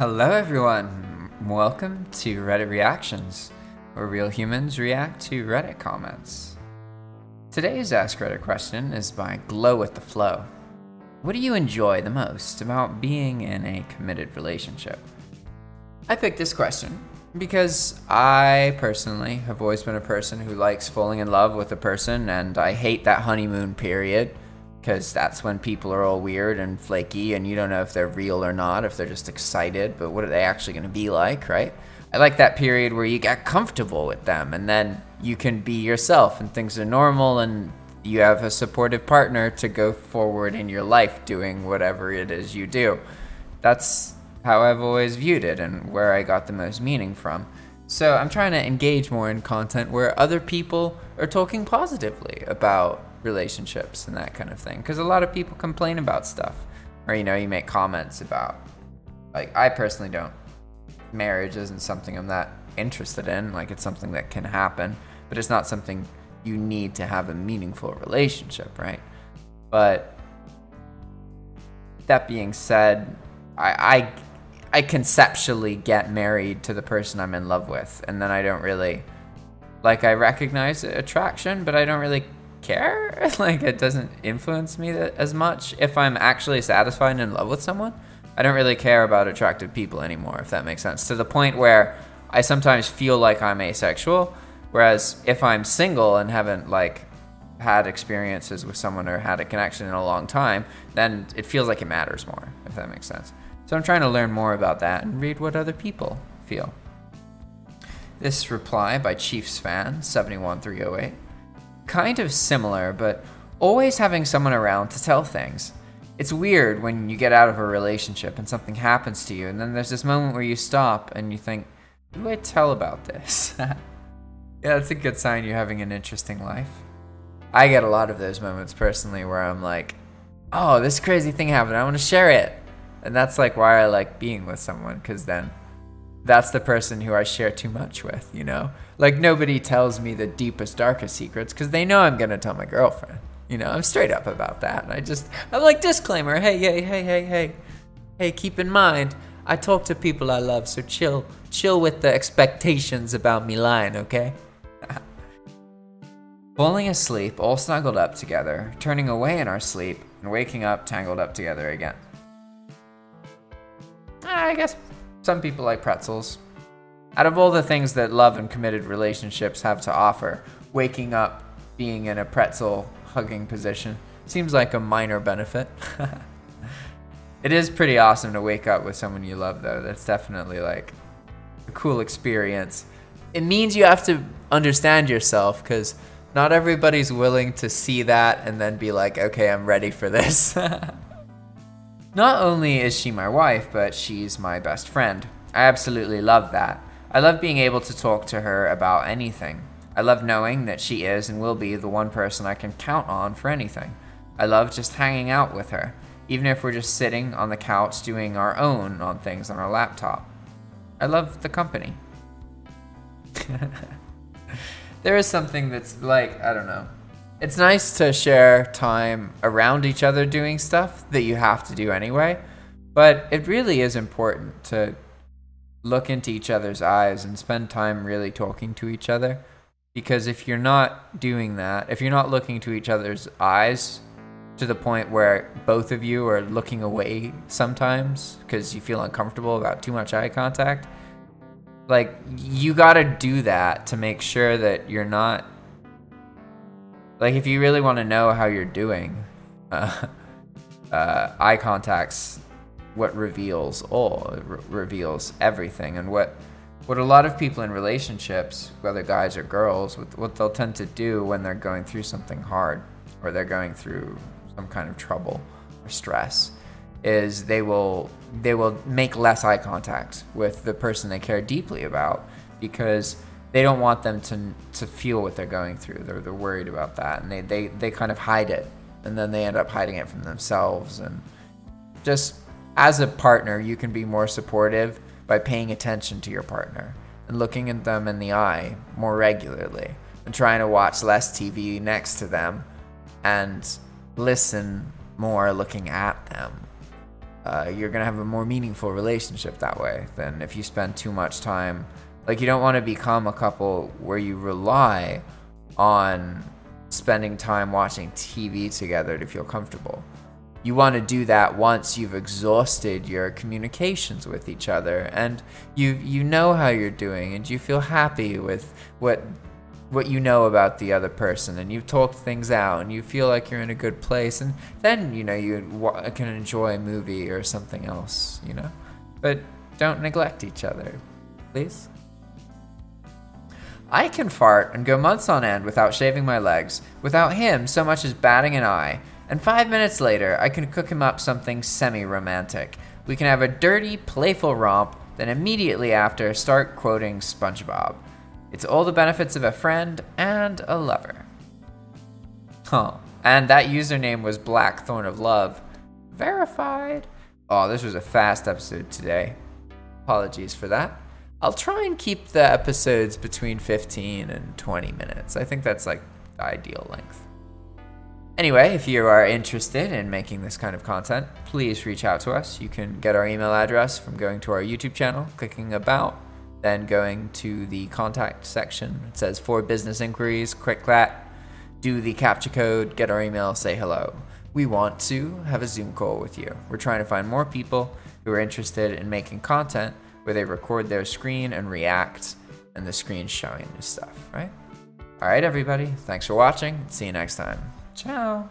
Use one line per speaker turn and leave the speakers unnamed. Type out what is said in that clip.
Hello everyone, welcome to Reddit Reactions, where real humans react to Reddit comments. Today's Ask Reddit question is by Glow with the Flow. What do you enjoy the most about being in a committed relationship? I picked this question because I personally have always been a person who likes falling in love with a person, and I hate that honeymoon period. Because that's when people are all weird and flaky and you don't know if they're real or not, if they're just excited, but what are they actually going to be like, right? I like that period where you get comfortable with them and then you can be yourself and things are normal and you have a supportive partner to go forward in your life doing whatever it is you do. That's how I've always viewed it and where I got the most meaning from. So I'm trying to engage more in content where other people are talking positively about relationships and that kind of thing, because a lot of people complain about stuff, or you make comments about, like, I personally don't. Marriage isn't something I'm that interested in. Like, it's something that can happen, but it's not something you need to have a meaningful relationship, right? But that being said, I conceptually get married to the person I'm in love with, and then I don't really, like, I recognize attraction, but I don't really care. Like, it doesn't influence me as much. If I'm actually satisfied and in love with someone, I don't really care about attractive people anymore, if that makes sense. To the point where I sometimes feel like I'm asexual, whereas if I'm single and haven't, like, had experiences with someone or had a connection in a long time, then it feels like it matters more, if that makes sense. So I'm trying to learn more about that and read what other people feel. This reply by Chiefs fan 71308. Kind of similar, but always having someone around to tell things. It's weird when you get out of a relationship and something happens to you, and then there's this moment where you stop and you think, who do I tell about this? Yeah, that's a good sign you're having an interesting life. I get a lot of those moments personally where I'm like, oh, this crazy thing happened, I want to share it. And that's like why I like being with someone, because then that's the person who I share too much with, Like, nobody tells me the deepest, darkest secrets because they know I'm going to tell my girlfriend. I'm straight up about that. I'm like, disclaimer, hey, keep in mind, I talk to people I love, so chill with the expectations about me lying, okay? Falling asleep, all snuggled up together, turning away in our sleep, and waking up tangled up together again. I guess some people like pretzels. Out of all the things that love and committed relationships have to offer, waking up being in a pretzel hugging position seems like a minor benefit. It is pretty awesome to wake up with someone you love, though. That's definitely like a cool experience. It means you have to understand yourself, because not everybody's willing to see that and then be like, okay, I'm ready for this. Not only is she my wife, but she's my best friend. I absolutely love that. I love being able to talk to her about anything. I love knowing that she is and will be the one person I can count on for anything. I love just hanging out with her, even if we're just sitting on the couch doing our own on things on our laptop. I love the company. There is something that's like, I don't know. It's nice to share time around each other doing stuff that you have to do anyway, but it really is important to look into each other's eyes and spend time really talking to each other. Because if you're not doing that, if you're not looking to each other's eyes to the point where both of you are looking away sometimes because you feel uncomfortable about too much eye contact, like, you gotta do that to make sure that you're not, like, if you really want to know how you're doing, eye contact's what reveals all. It reveals everything. And what a lot of people in relationships, whether guys or girls, what they'll tend to do when they're going through something hard or they're going through some kind of trouble or stress, is they will make less eye contact with the person they care deeply about, because they don't want them to feel what they're going through. They're worried about that, and they kind of hide it, and then they end up hiding it from themselves. And just as a partner, you can be more supportive by paying attention to your partner and looking at them in the eye more regularly and trying to watch less TV next to them and listen more looking at them. you're gonna have a more meaningful relationship that way than if you spend too much time. Like, you don't want to become a couple where you rely on spending time watching TV together to feel comfortable. You want to do that once you've exhausted your communications with each other, and you know how you're doing, and you feel happy with what you know about the other person, and you've talked things out, and you feel like you're in a good place, and then, you know, you can enjoy a movie or something else, you know? But don't neglect each other, please. I can fart and go months on end without shaving my legs, without him so much as batting an eye, and 5 minutes later, I can cook him up something semi-romantic. We can have a dirty, playful romp, then immediately after start quoting Spongebob. It's all the benefits of a friend and a lover. Huh. And that username was Blackthorn of Love. Verified. Oh, this was a fast episode today. Apologies for that. I'll try and keep the episodes between 15 and 20 minutes. I think that's like the ideal length. Anyway, if you are interested in making this kind of content, please reach out to us. You can get our email address from going to our YouTube channel, clicking about, then going to the contact section. It says for business inquiries, click that, do the CAPTCHA code, get our email, say hello. We want to have a Zoom call with you. We're trying to find more people who are interested in making content where they record their screen and react, and the screen's showing new stuff, right? All right, everybody, thanks for watching. See you next time. Ciao.